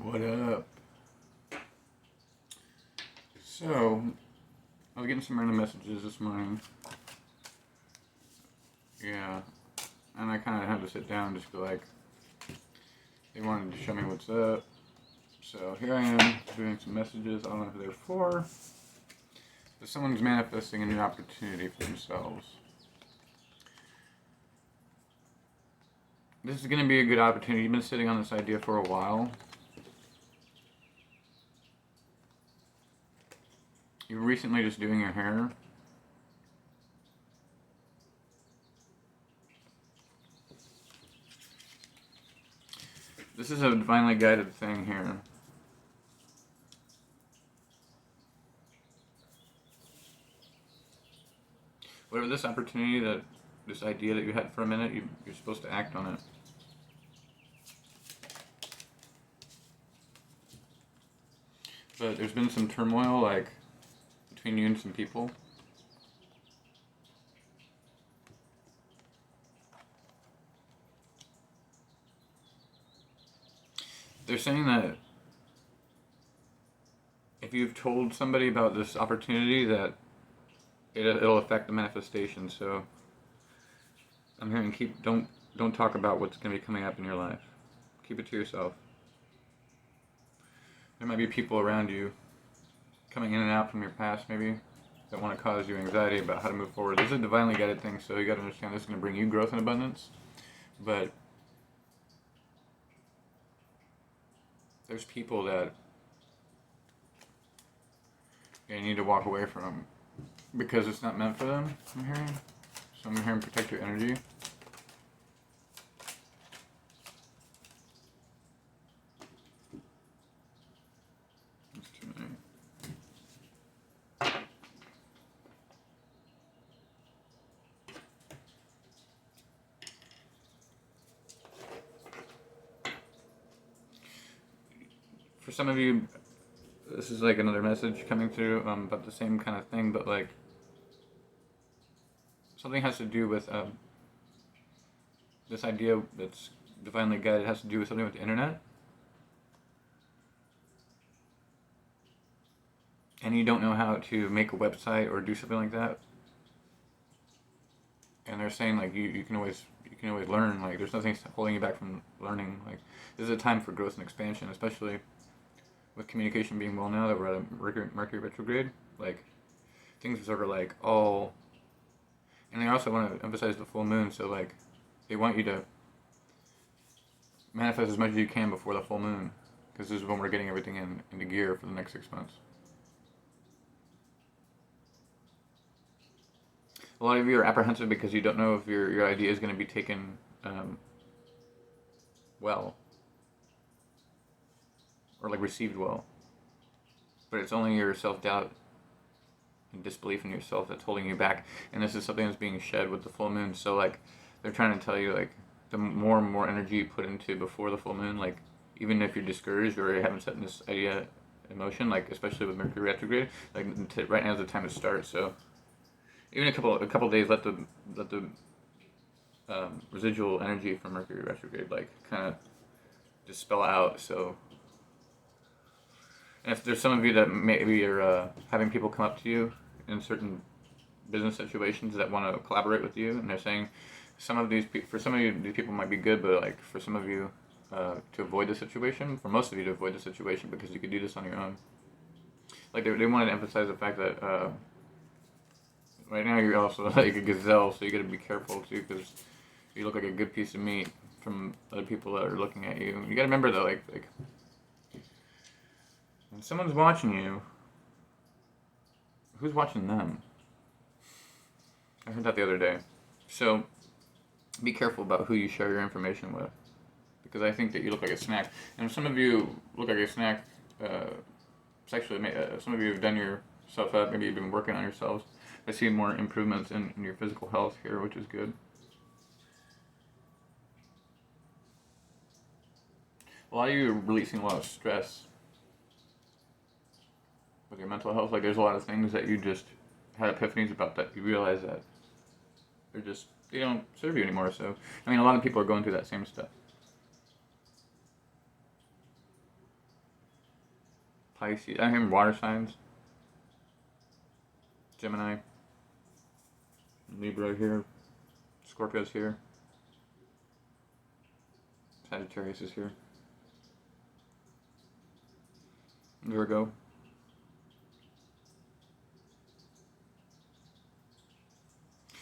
What up? So, I was getting some random messages this morning. Yeah, and I kind of had to sit down and just be like, they wanted to show me what's up. So here I am doing some messages. I don't know who they're for. But someone's manifesting a new opportunity for themselves. This is going to be a good opportunity. You've been sitting on this idea for a while. You were recently just doing your hair. This is a divinely guided thing here. Whatever this opportunity, this idea that you had for a minute, you're supposed to act on it. But there's been some turmoil, like, between you and some people. They're saying that if you've told somebody about this opportunity, that it'll affect the manifestation. So I'm hearing don't talk about what's going to be coming up in your life. Keep it to yourself. There might be people around you coming in and out from your past, maybe, that want to cause you anxiety about how to move forward. This is a divinely guided thing, so you got to understand this is going to bring you growth and abundance. But there's people that you need to walk away from because it's not meant for them, I'm hearing. So I'm hearing protect your energy. That's too many. For some of you, this is like another message coming through about the same kind of thing, but like something has to do with this idea that's divinely guided. It has to do with something with the internet. And you don't know how to make a website or do something like that. And they're saying like you can always learn. Like there's nothing holding you back from learning. Like this is a time for growth and expansion, especially with communication being well now that we're at a Mercury retrograde. Like things are sort of like all. And they also want to emphasize the full moon, so like they want you to manifest as much as you can before the full moon, because this is when we're getting everything into gear for the next 6 months. A lot of you are apprehensive because you don't know if your idea is going to be taken well, or like received well. But it's only your self-doubt and disbelief in yourself that's holding you back, and this is something that's being shed with the full moon. So like they're trying to tell you like the more and more energy you put into before the full moon, like even if you're discouraged or you haven't set this idea in motion, like especially with Mercury retrograde, like right now is the time to start. So even a couple days, let the residual energy from Mercury retrograde like kind of dispel out. So, and if there's some of you that maybe are having people come up to you in certain business situations that want to collaborate with you, and they're saying for some of you these people might be good, but like for some of you to avoid the situation, for most of you to avoid the situation because you could do this on your own. Like they wanted to emphasize the fact that right now you're also like a gazelle, so you got to be careful too because you look like a good piece of meat from other people that are looking at you. You got to remember though, like when someone's watching you, who's watching them? I heard that the other day. So be careful about who you share your information with, because I think that you look like a snack. And some of you look like a snack sexually. Some of you have done yourself up. Maybe you've been working on yourselves. I see more improvements in your physical health here, which is good. A lot of you are releasing a lot of stress with your mental health. Like there's a lot of things that you just had epiphanies about that you realize that they don't serve you anymore. So I mean, a lot of people are going through that same stuff. Pisces. I hear water signs. Gemini. Libra here. Scorpio's here. Sagittarius is here. Virgo.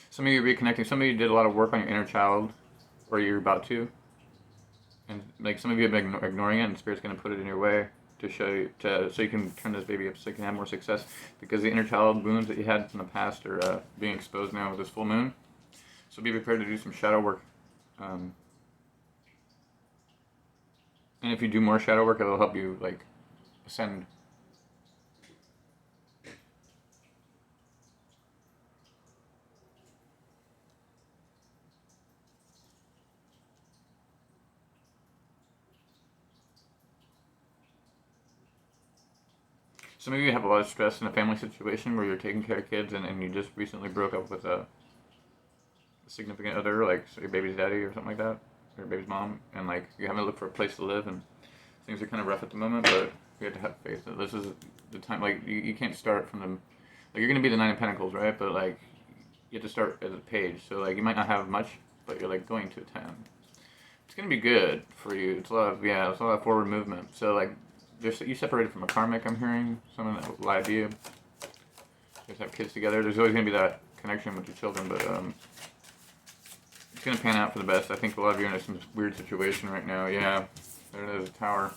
Some of you are reconnecting. Some of you did a lot of work on your inner child, or you're about to. And like some of you have been ignoring it, and Spirit's going to put it in your way to show you, so you can turn this baby up, so you can have more success. Because the inner child wounds that you had from the past are being exposed now with this full moon. So be prepared to do some shadow work. And if you do more shadow work, it'll help you like ascend. Some of you have a lot of stress in a family situation where you're taking care of kids and you just recently broke up with a significant other, like so your baby's daddy or something like that, or your baby's mom, and like you're having to look for a place to live, and things are kind of rough at the moment, but you have to have faith that this is the time. Like you can't start from the, like you're gonna be the Nine of Pentacles, right? But like you have to start as a page, so like you might not have much, but you're like going to a 10. It's gonna be good for you. It's a lot of it's a lot of forward movement. So like you separated from a karmic, I'm hearing, someone that lied to you. You guys have kids together. There's always going to be that connection with your children, but it's going to pan out for the best. I think a lot of you are in some weird situation right now. Yeah, there's a tower.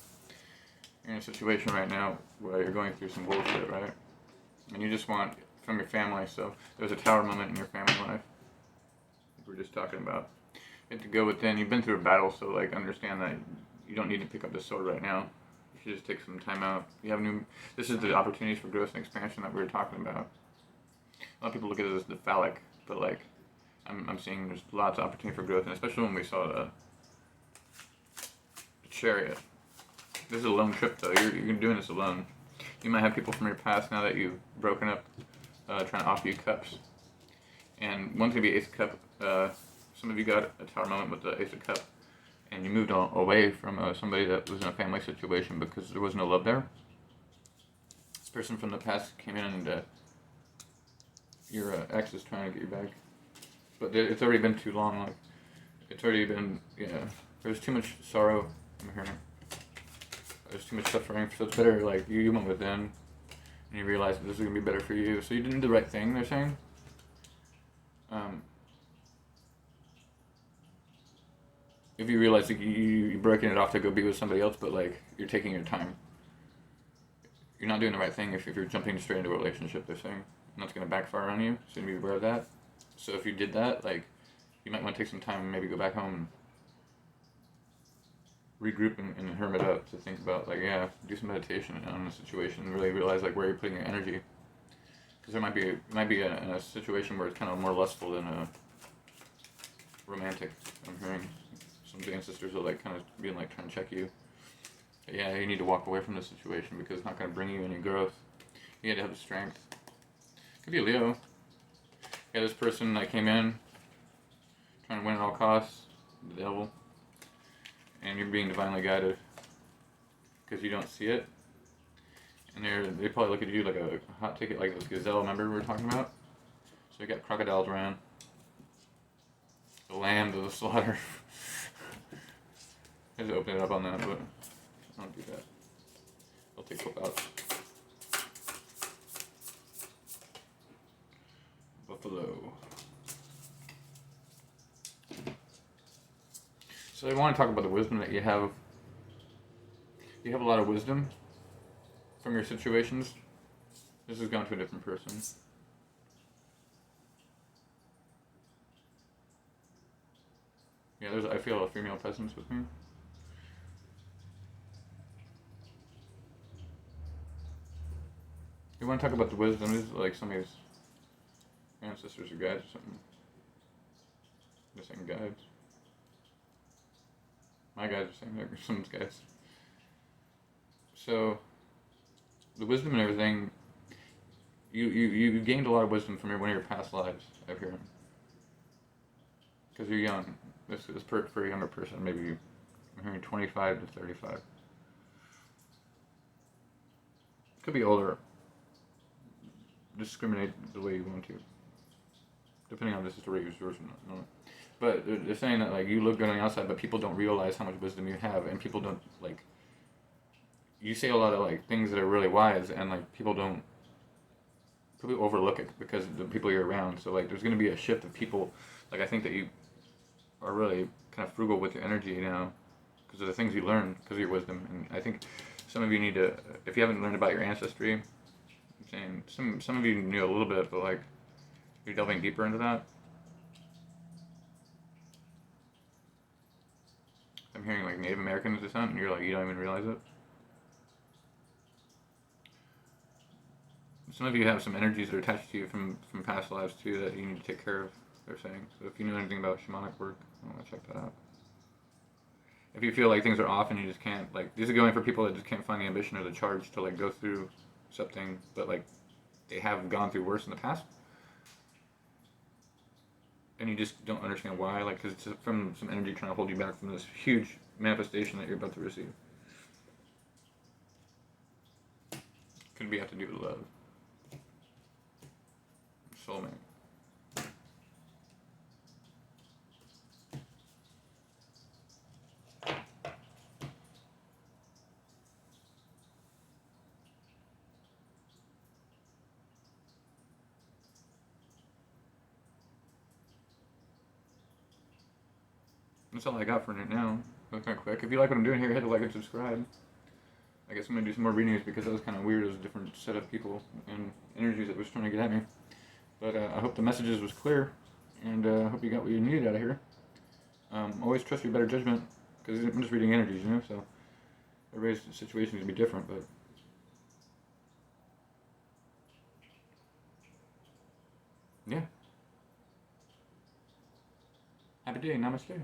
You're in a situation right now where you're going through some bullshit, right? And you just want from your family. So there's a tower moment in your family life. Like we were just talking about. You have to go within. You've been through a battle, so like understand that you don't need to pick up the sword right now. You should just take some time out. You have this is the opportunities for growth and expansion that we were talking about. A lot of people look at it as the phallic, but like I'm seeing there's lots of opportunity for growth, and especially when we saw the chariot. This is a lone trip though. You're doing this alone. You might have people from your past now that you've broken up, trying to offer you cups. And one's gonna be Ace of Cup. Some of you got a tower moment with the Ace of Cup. And you moved away from somebody that was in a family situation because there was no love there. This person from the past came in and your ex is trying to get you back. But it's already been too long. Like it's already been, there's too much sorrow. I'm hearing. There's too much suffering. So it's better, like, you went within and you realized that this is going to be better for you. So you didn't do the right thing, they're saying. If you realize that you're breaking it off to go be with somebody else, but like you're taking your time, you're not doing the right thing if you're jumping straight into a relationship, they're saying. And that's going to backfire on you, so you need to be aware of that. So if you did that, like, you might want to take some time and maybe go back home and regroup and hermit up to think about, like, do some meditation on the situation and really realize like where you're putting your energy. Because there might be a situation where it's kind of more lustful than a romantic, I'm hearing. Some of the ancestors are like kind of being like trying to check you. But yeah, you need to walk away from this situation because it's not going to bring you any growth. You need to have the strength. Could be a Leo. Yeah, this person that came in trying to win at all costs, the devil, and you're being divinely guided because you don't see it. And they probably look at you like a hot ticket, like this gazelle. Remember we were talking about? So you got crocodiles around, the lamb to the slaughter. I just open it up on that, but I don't do that. I'll take both out. Buffalo. So I want to talk about the wisdom that you have. You have a lot of wisdom from your situations. This has gone to a different person. Yeah, I feel a female presence with me. You want to talk about the wisdom? This is like somebody's ancestors or guides or something. They're saying guides. My guides are saying they're someone's guides. So, the wisdom and everything, you gained a lot of wisdom from one of your past lives, I've heard. Because you're young. This is for a younger person, maybe I'm hearing 25 to 35. Could be older. Discriminate the way you want to, depending on if this is the right yours or not. No. But they're saying that like you look good on the outside, but people don't realize how much wisdom you have, and people don't like. You say a lot of like things that are really wise, and like people overlook it because of the people you're around. So like there's gonna be a shift of people. Like I think that you are really kind of frugal with your energy now because of the things you learned because of your wisdom. And I think some of you need to, if you haven't learned about your ancestry, I'm saying some of you knew a little bit, but like you're delving deeper into that. I'm hearing like Native American descent, and you're like you don't even realize it. Some of you have some energies that are attached to you from past lives too that you need to take care of. They're saying. So if you know anything about shamanic work, I want to check that out. If you feel like things are off and you just can't, like, these are going for people that just can't find the ambition or the charge to like go through something, but like they have gone through worse in the past, and you just don't understand why, like, because it's from some energy trying to hold you back from this huge manifestation that you're about to receive. Could be have to do with love, soulmate. That's all I got for now. That was kind of quick. If you like what I'm doing here, hit the like and subscribe. I guess I'm gonna do some more readings because that was kind of weird. It was a different set of people and energies that was trying to get at me. But I hope the messages was clear, and I hope you got what you needed out of here. Always trust your better judgment because I'm just reading energies, you know. So everybody's situation is gonna be different, but yeah. Happy day. Namaste.